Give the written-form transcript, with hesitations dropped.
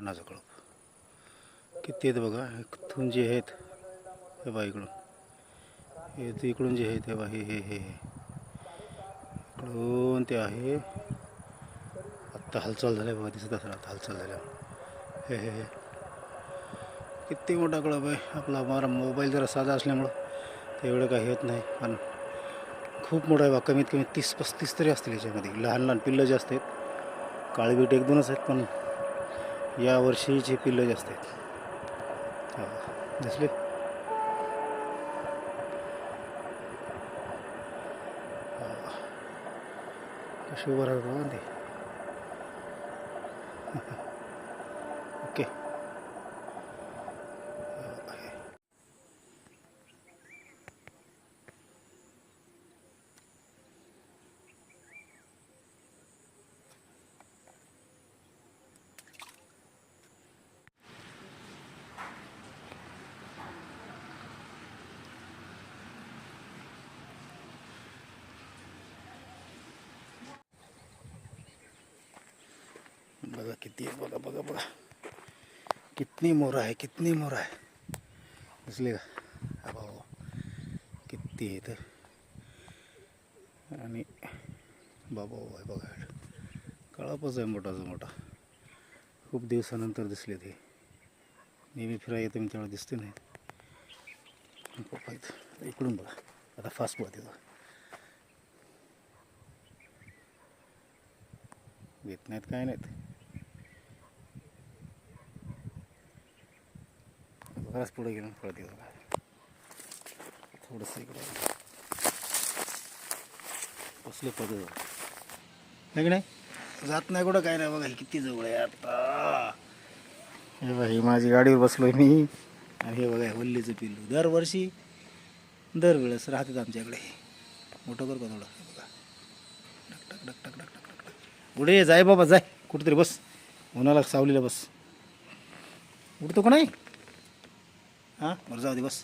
अन्नाचा कळप किती आहेत बघा. इथून जे आहेत हे बघा, इकडून हे ते इकडून जे आहेत हे बघा, हे हे हे इकडून ते आहे. आत्ता हालचाल झाल्या बघा, दिसत असेल आता हालचाल झाल्या. हे हे हे किती मोठा कळप आहे. आपला माझा मोबाईल जरा साधा असल्यामुळं ते एवढं काही होत नाही, पण खूप मोठा आहे बघा. कमीत कमी 30-35 तरी असतील याच्यामध्ये. लहान लहान पिल्लं जास्त आहेत. काळीबीट 1-2च आहेत, पण या वर्षीची पिल्लं जास्त आहेत. दिसले कसे उभं राहतात बघा ते. ओके, बघा किती आहे. बघा बघा बघा कितनी मोर आहे, कितनी मोर आहे. दिसले का बाबा किती आहे तर. आणि बाबा आहे बघा, कळपच आहे मोठाचा मोठा. खूप दिवसानंतर दिसले ते. नेहमी फिरायला येतो मी त्यावेळेला दिसते नाही. इकडून बघा आता फास्ट पळते बघा. येत नाहीत काय नाहीत. बराच पुढे गेलं पळते बघा. थोडंसं इकडे कसले पद नाही की नाही जात नाही कुठं काय नाही बघा. किती जवळ आहे आता. हे बघा, ही माझी गाडीवर बसलोय मी, आणि हे बघा वल्लीचं पिल्लू. दरवर्षी दरवेळेस राहतात आमच्याकडे. मोठं कर का थोडं. हे बघा टक टक टक टक टक टक टक. पुढे जाय बाबा जाय, कुठेतरी बस, उन्हाला सावलीला बस. उठतो का नाही? हां बरं जाऊ दे बस.